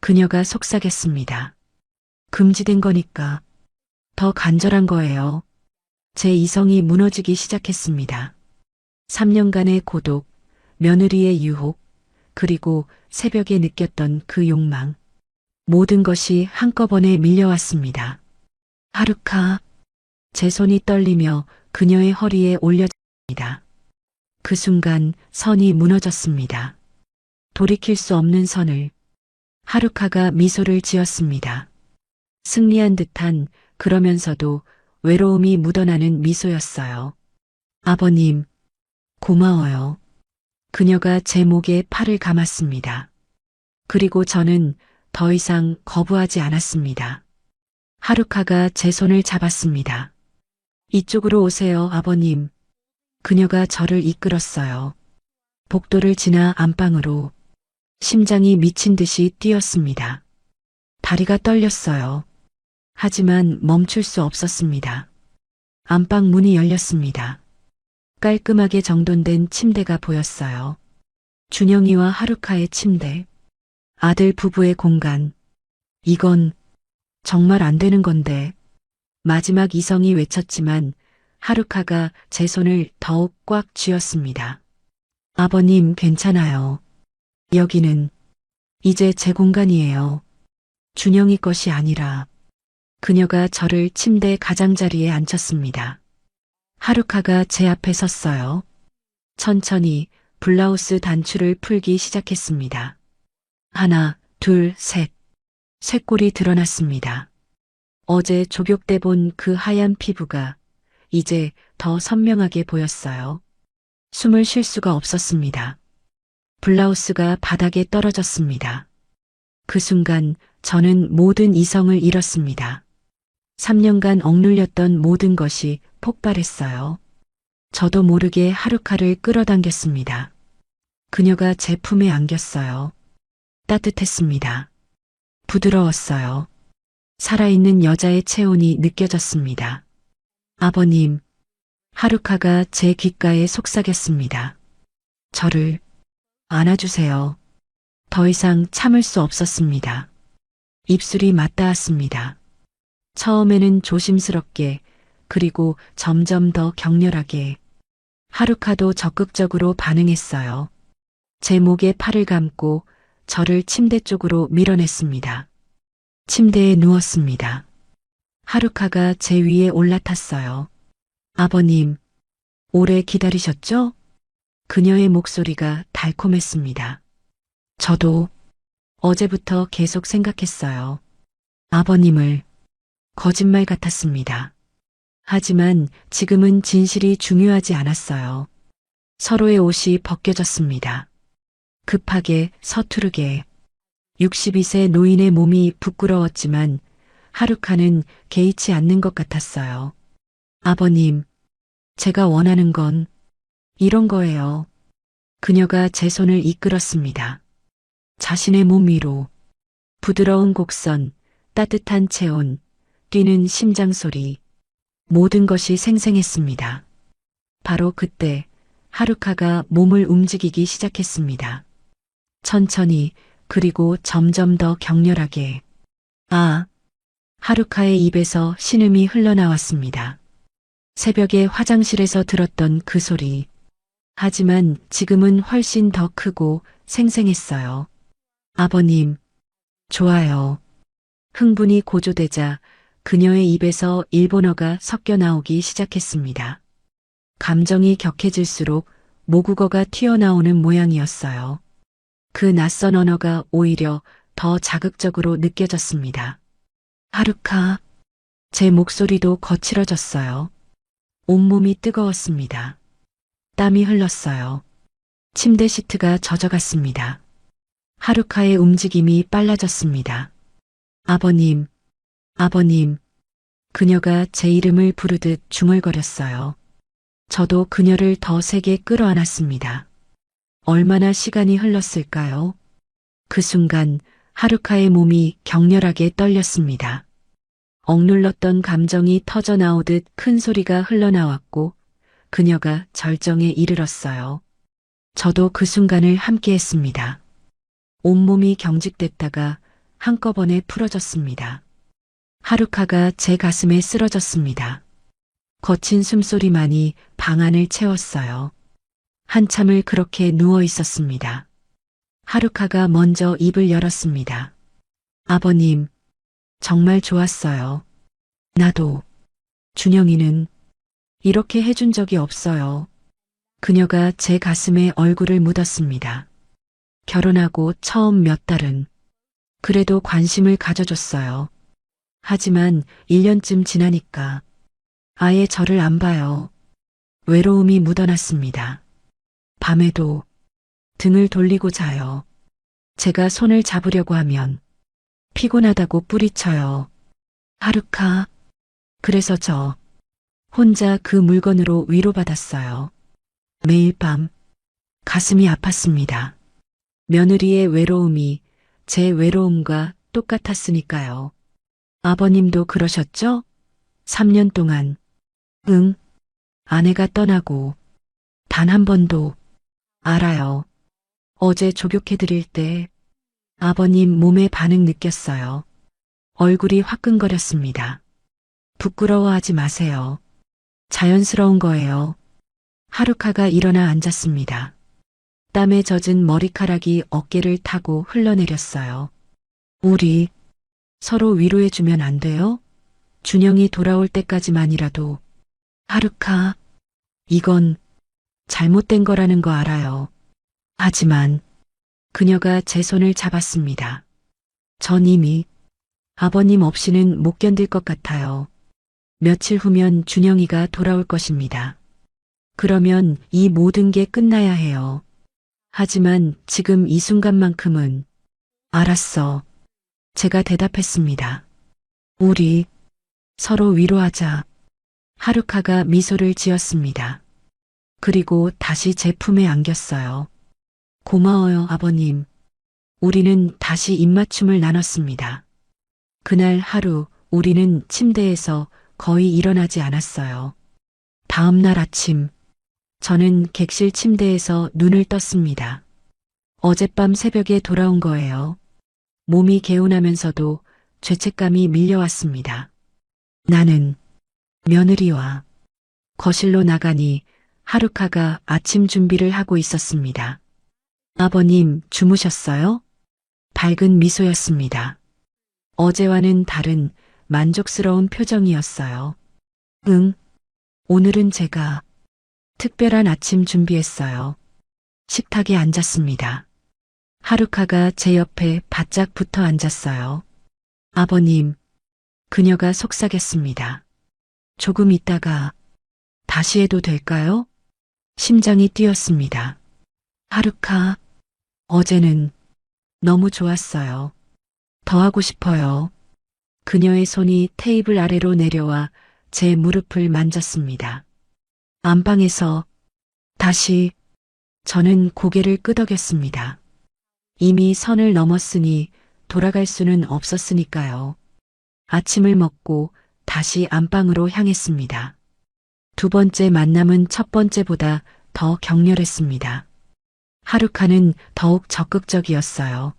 그녀가 속삭였습니다. 금지된 거니까. 더 간절한 거예요. 제 이성이 무너지기 시작했습니다. 3년간의 고독, 며느리의 유혹, 그리고 새벽에 느꼈던 그 욕망. 모든 것이 한꺼번에 밀려왔습니다. 하루카. 제 손이 떨리며 그녀의 허리에 올려졌습니다. 그 순간 선이 무너졌습니다. 돌이킬 수 없는 선을. 하루카가 미소를 지었습니다. 승리한 듯한 그러면서도 외로움이 묻어나는 미소였어요. 아버님, 고마워요. 그녀가 제 목에 팔을 감았습니다. 그리고 저는 더 이상 거부하지 않았습니다. 하루카가 제 손을 잡았습니다. 이쪽으로 오세요, 아버님. 그녀가 저를 이끌었어요. 복도를 지나 안방으로. 심장이 미친 듯이 뛰었습니다. 다리가 떨렸어요. 하지만 멈출 수 없었습니다. 안방 문이 열렸습니다. 깔끔하게 정돈된 침대가 보였어요. 준영이와 하루카의 침대. 아들 부부의 공간. 이건 정말 안 되는 건데. 마지막 이성이 외쳤지만 하루카가 제 손을 더욱 꽉 쥐었습니다. 아버님, 괜찮아요. 여기는 이제 제 공간이에요. 준영이 것이 아니라. 그녀가 저를 침대 가장자리에 앉혔습니다. 하루카가 제 앞에 섰어요. 천천히 블라우스 단추를 풀기 시작했습니다. 하나, 둘, 셋. 쇄골이 드러났습니다. 어제 족욕 때 본 그 하얀 피부가 이제 더 선명하게 보였어요. 숨을 쉴 수가 없었습니다. 블라우스가 바닥에 떨어졌습니다. 그 순간 저는 모든 이성을 잃었습니다. 3년간 억눌렸던 모든 것이 폭발했어요. 저도 모르게 하루카를 끌어당겼습니다. 그녀가 제 품에 안겼어요. 따뜻했습니다. 부드러웠어요. 살아있는 여자의 체온이 느껴졌습니다. 아버님, 하루카가 제 귓가에 속삭였습니다. 저를 안아주세요. 더 이상 참을 수 없었습니다. 입술이 맞닿았습니다. 처음에는 조심스럽게, 그리고 점점 더 격렬하게. 하루카도 적극적으로 반응했어요. 제 목에 팔을 감고 저를 침대 쪽으로 밀어냈습니다. 침대에 누웠습니다. 하루카가 제 위에 올라탔어요. 아버님, 오래 기다리셨죠? 그녀의 목소리가 달콤했습니다. 저도 어제부터 계속 생각했어요. 아버님을. 거짓말 같았습니다. 하지만 지금은 진실이 중요하지 않았어요. 서로의 옷이 벗겨졌습니다. 급하게, 서투르게. 62세 노인의 몸이 부끄러웠지만 하루카는 개의치 않는 것 같았어요. 아버님, 제가 원하는 건 이런 거예요. 그녀가 제 손을 이끌었습니다. 자신의 몸 위로. 부드러운 곡선, 따뜻한 체온, 뛰는 심장 소리. 모든 것이 생생했습니다. 바로 그때 하루카가 몸을 움직이기 시작했습니다. 천천히, 그리고 점점 더 격렬하게. 아, 하루카의 입에서 신음이 흘러나왔습니다. 새벽에 화장실에서 들었던 그 소리. 하지만 지금은 훨씬 더 크고 생생했어요. 아버님, 좋아요. 흥분이 고조되자 그녀의 입에서 일본어가 섞여 나오기 시작했습니다. 감정이 격해질수록 모국어가 튀어나오는 모양이었어요. 그 낯선 언어가 오히려 더 자극적으로 느껴졌습니다. 하루카, 제 목소리도 거칠어졌어요. 온몸이 뜨거웠습니다. 땀이 흘렀어요. 침대 시트가 젖어갔습니다. 하루카의 움직임이 빨라졌습니다. 아버님, 아버님. 그녀가 제 이름을 부르듯 중얼거렸어요. 저도 그녀를 더 세게 끌어안았습니다. 얼마나 시간이 흘렀을까요? 그 순간 하루카의 몸이 격렬하게 떨렸습니다. 억눌렀던 감정이 터져 나오듯 큰 소리가 흘러나왔고 그녀가 절정에 이르렀어요. 저도 그 순간을 함께했습니다. 온몸이 경직됐다가 한꺼번에 풀어졌습니다. 하루카가 제 가슴에 쓰러졌습니다. 거친 숨소리만이 방 안을 채웠어요. 한참을 그렇게 누워 있었습니다. 하루카가 먼저 입을 열었습니다. 아버님, 정말 좋았어요. 나도. 준영이는 이렇게 해준 적이 없어요. 그녀가 제 가슴에 얼굴을 묻었습니다. 결혼하고 처음 몇 달은 그래도 관심을 가져줬어요. 하지만 1년쯤 지나니까 아예 저를 안 봐요. 외로움이 묻어났습니다. 밤에도 등을 돌리고 자요. 제가 손을 잡으려고 하면 피곤하다고 뿌리쳐요. 하루카. 그래서 저 혼자 그 물건으로 위로받았어요. 매일 밤 가슴이 아팠습니다. 며느리의 외로움이 제 외로움과 똑같았으니까요. 아버님도 그러셨죠? 3년 동안. 응. 아내가 떠나고 단 한 번도. 알아요. 어제 조교해드릴 때 아버님 몸의 반응 느꼈어요. 얼굴이 화끈거렸습니다. 부끄러워하지 마세요. 자연스러운 거예요. 하루카가 일어나 앉았습니다. 땀에 젖은 머리카락이 어깨를 타고 흘러내렸어요. 우리 서로 위로해주면 안 돼요? 준영이 돌아올 때까지만이라도. 하루카, 이건 잘못된 거라는 거 알아요. 하지만 그녀가 제 손을 잡았습니다. 전 이미 아버님 없이는 못 견딜 것 같아요. 며칠 후면 준영이가 돌아올 것입니다. 그러면 이 모든 게 끝나야 해요. 하지만 지금 이 순간만큼은. 알았어. 제가 대답했습니다. 우리 서로 위로하자. 하루카가 미소를 지었습니다. 그리고 다시 제 품에 안겼어요. 고마워요, 아버님. 우리는 다시 입맞춤을 나눴습니다. 그날 하루 우리는 침대에서 거의 일어나지 않았어요. 다음 날 아침, 저는 객실 침대에서 눈을 떴습니다. 어젯밤 새벽에 돌아온 거예요. 몸이 개운하면서도 죄책감이 밀려왔습니다. 나는 며느리와 거실로 나가니 하루카가 아침 준비를 하고 있었습니다. 아버님, 주무셨어요? 밝은 미소였습니다. 어제와는 다른 만족스러운 표정이었어요. 응, 오늘은 제가 특별한 아침 준비했어요. 식탁에 앉았습니다. 하루카가 제 옆에 바짝 붙어 앉았어요. 아버님, 그녀가 속삭였습니다. 조금 있다가 다시 해도 될까요? 심장이 뛰었습니다. 하루카, 어제는 너무 좋았어요. 더 하고 싶어요. 그녀의 손이 테이블 아래로 내려와 제 무릎을 만졌습니다. 안방에서 다시 저는 고개를 끄덕였습니다. 이미 선을 넘었으니 돌아갈 수는 없었으니까요. 아침을 먹고 다시 안방으로 향했습니다. 두 번째 만남은 첫 번째보다 더 격렬했습니다. 하루카는 더욱 적극적이었어요.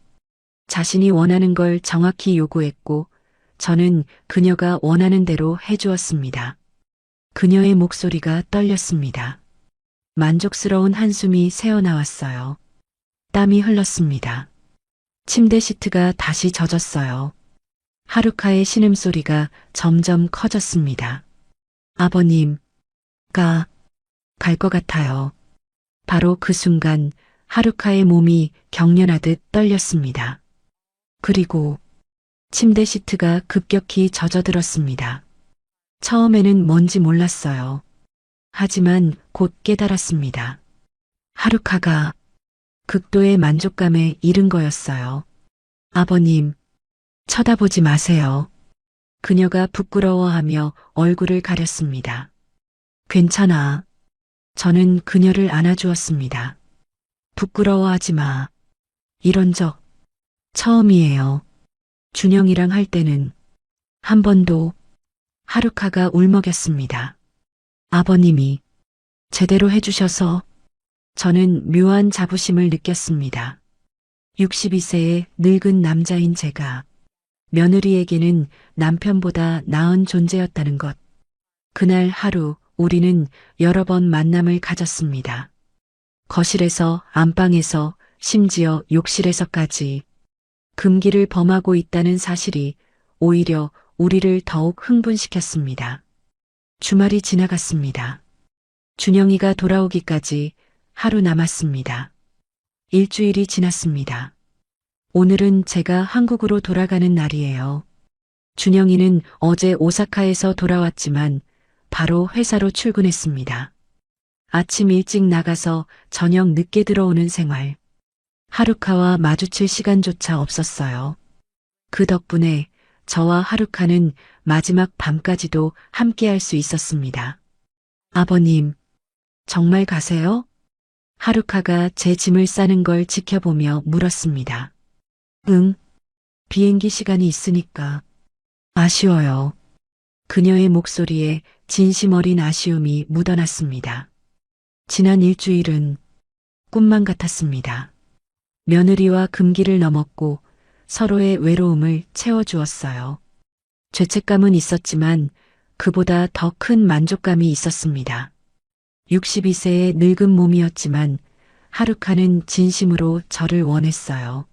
자신이 원하는 걸 정확히 요구했고 저는 그녀가 원하는 대로 해주었습니다. 그녀의 목소리가 떨렸습니다. 만족스러운 한숨이 새어나왔어요. 땀이 흘렀습니다. 침대 시트가 다시 젖었어요. 하루카의 신음소리가 점점 커졌습니다. 아버님, 갈 것 같아요. 바로 그 순간 하루카의 몸이 경련하듯 떨렸습니다. 그리고 침대 시트가 급격히 젖어들었습니다. 처음에는 뭔지 몰랐어요. 하지만 곧 깨달았습니다. 하루카가 극도의 만족감에 이른 거였어요. 아버님, 쳐다보지 마세요. 그녀가 부끄러워하며 얼굴을 가렸습니다. 괜찮아. 저는 그녀를 안아주었습니다. 부끄러워하지 마. 이런 적 처음이에요. 준영이랑 할 때는 한 번도. 하루카가 울먹였습니다. 아버님이 제대로 해주셔서 저는 묘한 자부심을 느꼈습니다. 62세의 늙은 남자인 제가 며느리에게는 남편보다 나은 존재였다는 것. 그날 하루 우리는 여러 번 만남을 가졌습니다. 거실에서, 안방에서, 심지어 욕실에서까지 금기를 범하고 있다는 사실이 오히려 우리를 더욱 흥분시켰습니다. 주말이 지나갔습니다. 준영이가 돌아오기까지 하루 남았습니다. 일주일이 지났습니다. 오늘은 제가 한국으로 돌아가는 날이에요. 준영이는 어제 오사카에서 돌아왔지만 바로 회사로 출근했습니다. 아침 일찍 나가서 저녁 늦게 들어오는 생활. 하루카와 마주칠 시간조차 없었어요. 그 덕분에 저와 하루카는 마지막 밤까지도 함께할 수 있었습니다. 아버님, 정말 가세요? 하루카가 제 짐을 싸는 걸 지켜보며 물었습니다. 응, 비행기 시간이 있으니까. 아쉬워요. 그녀의 목소리에 진심 어린 아쉬움이 묻어났습니다. 지난 일주일은 꿈만 같았습니다. 며느리와 금기를 넘었고 서로의 외로움을 채워주었어요. 죄책감은 있었지만 그보다 더 큰 만족감이 있었습니다. 62세의 늙은 몸이었지만 하루카는 진심으로 저를 원했어요.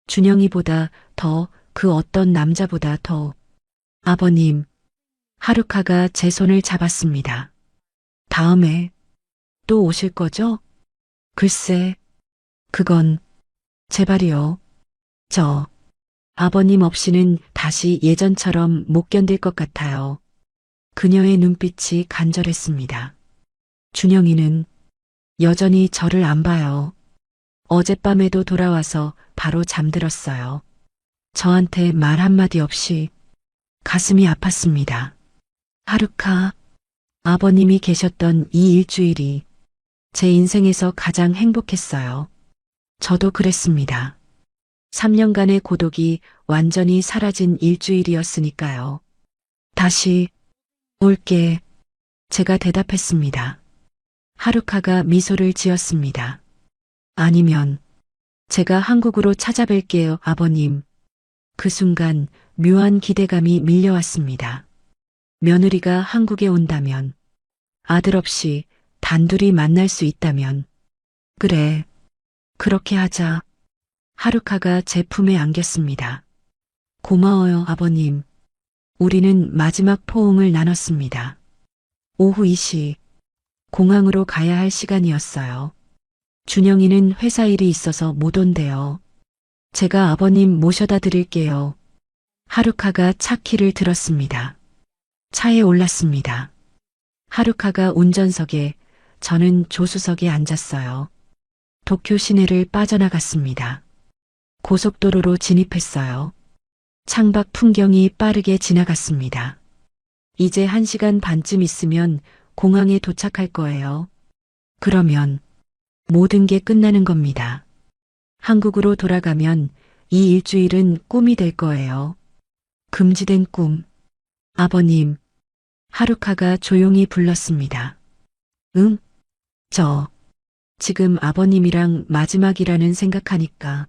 준영이보다 더, 그 어떤 남자보다 더. 아버님, 하루카가 제 손을 잡았습니다. 다음에 또 오실 거죠? 글쎄, 그건 제발이요. 저 아버님 없이는 다시 예전처럼 못 견딜 것 같아요. 그녀의 눈빛이 간절했습니다. 준영이는 여전히 저를 안 봐요. 어젯밤에도 돌아와서 바로 잠들었어요. 저한테 말 한마디 없이. 가슴이 아팠습니다. 하루카, 아버님이 계셨던 이 일주일이 제 인생에서 가장 행복했어요. 저도 그랬습니다. 3년간의 고독이 완전히 사라진 일주일이었으니까요. 다시 올게. 제가 대답했습니다. 하루카가 미소를 지었습니다. 아니면 제가 한국으로 찾아뵐게요, 아버님. 그 순간 묘한 기대감이 밀려왔습니다. 며느리가 한국에 온다면, 아들 없이 단둘이 만날 수 있다면, 그래, 그렇게 하자. 하루카가 제 품에 안겼습니다. 고마워요, 아버님. 우리는 마지막 포옹을 나눴습니다. 오후 2시, 공항으로 가야 할 시간이었어요. 준영이는 회사 일이 있어서 못 온대요. 제가 아버님 모셔다 드릴게요. 하루카가 차 키를 들었습니다. 차에 올랐습니다. 하루카가 운전석에, 저는 조수석에 앉았어요. 도쿄 시내를 빠져나갔습니다. 고속도로로 진입했어요. 창밖 풍경이 빠르게 지나갔습니다. 이제 1시간 반쯤 있으면 공항에 도착할 거예요. 그러면 모든 게 끝나는 겁니다. 한국으로 돌아가면 이 일주일은 꿈이 될 거예요. 금지된 꿈. 아버님. 하루카가 조용히 불렀습니다. 응? 저 지금 아버님이랑 마지막이라는 생각하니까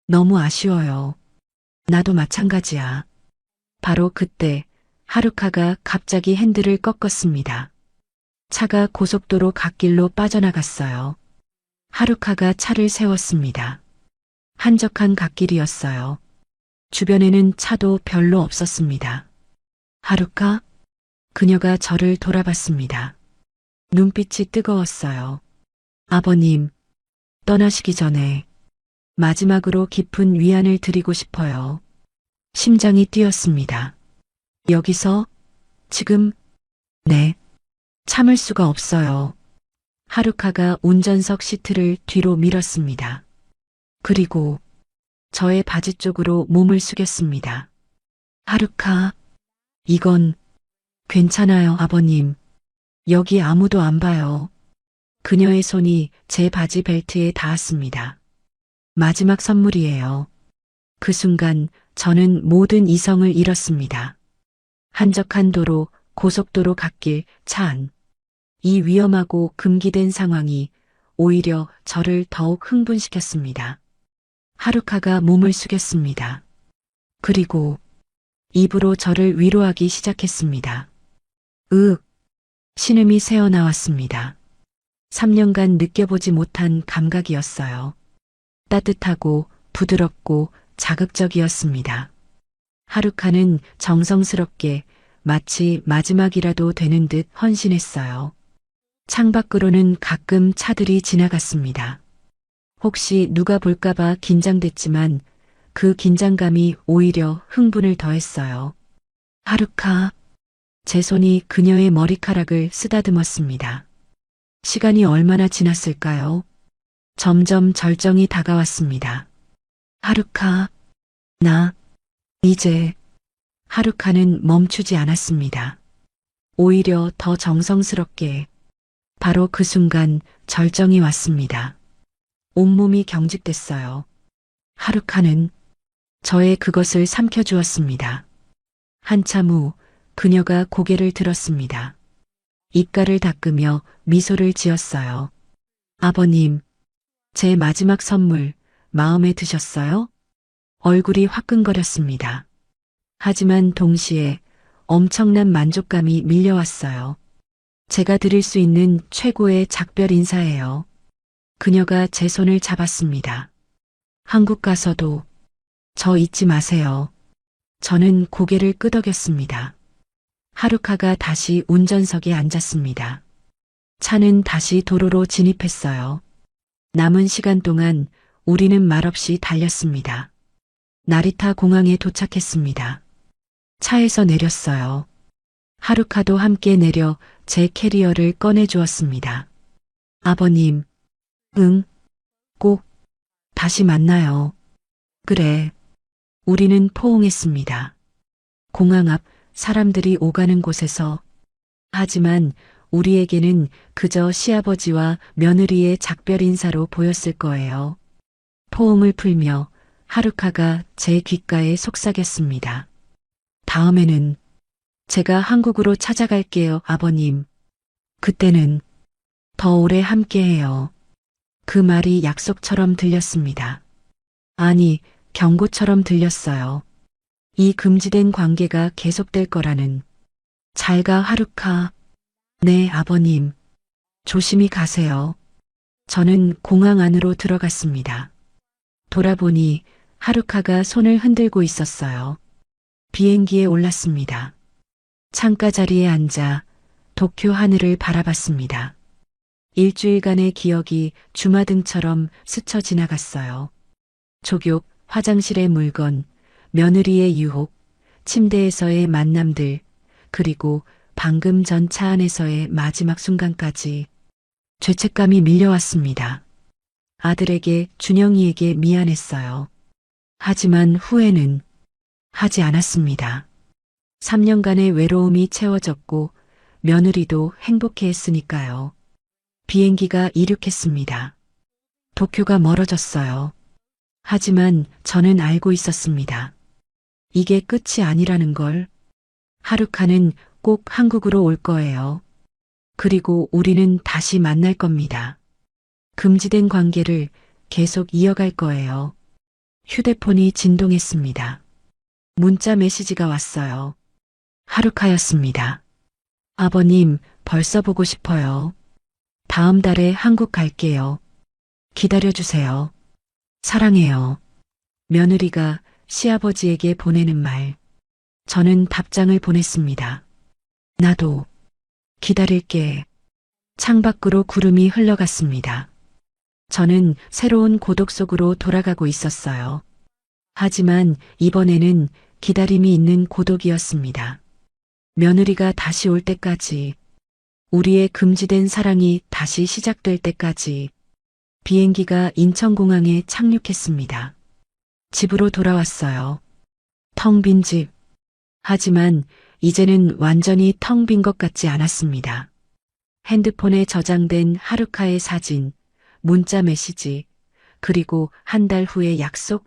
너무 아쉬워요. 나도 마찬가지야. 바로 그때 하루카가 갑자기 핸들을 꺾었습니다. 차가 고속도로 갓길로 빠져나갔어요. 하루카가 차를 세웠습니다. 한적한 갓길이었어요. 주변에는 차도 별로 없었습니다. 하루카? 그녀가 저를 돌아봤습니다. 눈빛이 뜨거웠어요. 아버님, 떠나시기 전에 마지막으로 깊은 위안을 드리고 싶어요. 심장이 뛰었습니다. 여기서? 지금? 네. 참을 수가 없어요. 하루카가 운전석 시트를 뒤로 밀었습니다. 그리고 저의 바지 쪽으로 몸을 숙였습니다. 하루카, 이건 괜찮아요, 아버님. 여기 아무도 안 봐요. 그녀의 손이 제 바지 벨트에 닿았습니다. 마지막 선물이에요. 그 순간 저는 모든 이성을 잃었습니다. 한적한 도로, 고속도로 갓길, 차 안. 이 위험하고 금기된 상황이 오히려 저를 더욱 흥분시켰습니다. 하루카가 몸을 숙였습니다. 그리고 입으로 저를 위로하기 시작했습니다. 신음이 새어나왔습니다. 3년간 느껴보지 못한 감각이었어요. 따뜻하고 부드럽고 자극적이었습니다. 하루카는 정성스럽게 마치 마지막이라도 되는 듯 헌신했어요. 창밖으로는 가끔 차들이 지나갔습니다. 혹시 누가 볼까봐 긴장됐지만 그 긴장감이 오히려 흥분을 더했어요. 하루카. 제 손이 그녀의 머리카락을 쓰다듬었습니다. 시간이 얼마나 지났을까요? 점점 절정이 다가왔습니다. 하루카. 이제. 하루카는 멈추지 않았습니다. 오히려 더 정성스럽게. 바로 그 순간 절정이 왔습니다. 온몸이 경직됐어요. 하루카는 저의 그것을 삼켜주었습니다. 한참 후 그녀가 고개를 들었습니다. 입가를 닦으며 미소를 지었어요. 아버님, 제 마지막 선물 마음에 드셨어요? 얼굴이 화끈거렸습니다. 하지만 동시에 엄청난 만족감이 밀려왔어요. 제가 드릴 수 있는 최고의 작별 인사예요. 그녀가 제 손을 잡았습니다. 한국 가서도 저 잊지 마세요. 저는 고개를 끄덕였습니다. 하루카가 다시 운전석에 앉았습니다. 차는 다시 도로로 진입했어요. 남은 시간 동안 우리는 말없이 달렸습니다. 나리타 공항에 도착했습니다. 차에서 내렸어요. 하루카도 함께 내려 제 캐리어를 꺼내주었습니다. 아버님, 응, 꼭 다시 만나요. 그래. 우리는 포옹했습니다. 공항 앞 사람들이 오가는 곳에서. 하지만 우리에게는 그저 시아버지와 며느리의 작별 인사로 보였을 거예요. 포옹을 풀며 하루카가 제 귓가에 속삭였습니다. 다음에는 제가 한국으로 찾아갈게요, 아버님. 그때는 더 오래 함께해요. 그 말이 약속처럼 들렸습니다. 아니, 경고처럼 들렸어요. 이 금지된 관계가 계속될 거라는. 잘 가, 하루카. 네, 아버님. 조심히 가세요. 저는 공항 안으로 들어갔습니다. 돌아보니 하루카가 손을 흔들고 있었어요. 비행기에 올랐습니다. 창가 자리에 앉아 도쿄 하늘을 바라봤습니다. 일주일간의 기억이 주마등처럼 스쳐 지나갔어요. 족욕, 화장실의 물건, 며느리의 유혹, 침대에서의 만남들, 그리고 방금 전 차 안에서의 마지막 순간까지 죄책감이 밀려왔습니다. 아들에게, 준영이에게 미안했어요. 하지만 후회는 하지 않았습니다. 3년간의 외로움이 채워졌고 며느리도 행복해했으니까요. 비행기가 이륙했습니다. 도쿄가 멀어졌어요. 하지만 저는 알고 있었습니다. 이게 끝이 아니라는 걸. 하루카는 꼭 한국으로 올 거예요. 그리고 우리는 다시 만날 겁니다. 금지된 관계를 계속 이어갈 거예요. 휴대폰이 진동했습니다. 문자 메시지가 왔어요. 하루카였습니다. 아버님, 벌써 보고 싶어요. 다음 달에 한국 갈게요. 기다려주세요. 사랑해요. 며느리가 시아버지에게 보내는 말. 저는 답장을 보냈습니다. 나도 기다릴게. 창밖으로 구름이 흘러갔습니다. 저는 새로운 고독 속으로 돌아가고 있었어요. 하지만 이번에는 기다림이 있는 고독이었습니다. 며느리가 다시 올 때까지, 우리의 금지된 사랑이 다시 시작될 때까지. 비행기가 인천공항에 착륙했습니다. 집으로 돌아왔어요. 텅 빈 집. 하지만 이제는 완전히 텅 빈 것 같지 않았습니다. 핸드폰에 저장된 하루카의 사진, 문자 메시지, 그리고 한 달 후의 약속.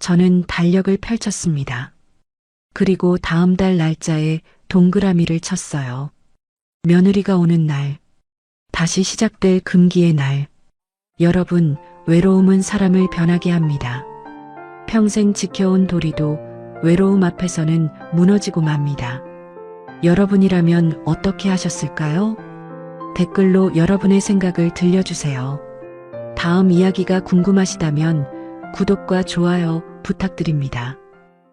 저는 달력을 펼쳤습니다. 그리고 다음 달 날짜에 동그라미를 쳤어요. 며느리가 오는 날, 다시 시작될 금기의 날. 여러분, 외로움은 사람을 변하게 합니다. 평생 지켜온 도리도 외로움 앞에서는 무너지고 맙니다. 여러분이라면 어떻게 하셨을까요? 댓글로 여러분의 생각을 들려주세요. 다음 이야기가 궁금하시다면 구독과 좋아요 부탁드립니다.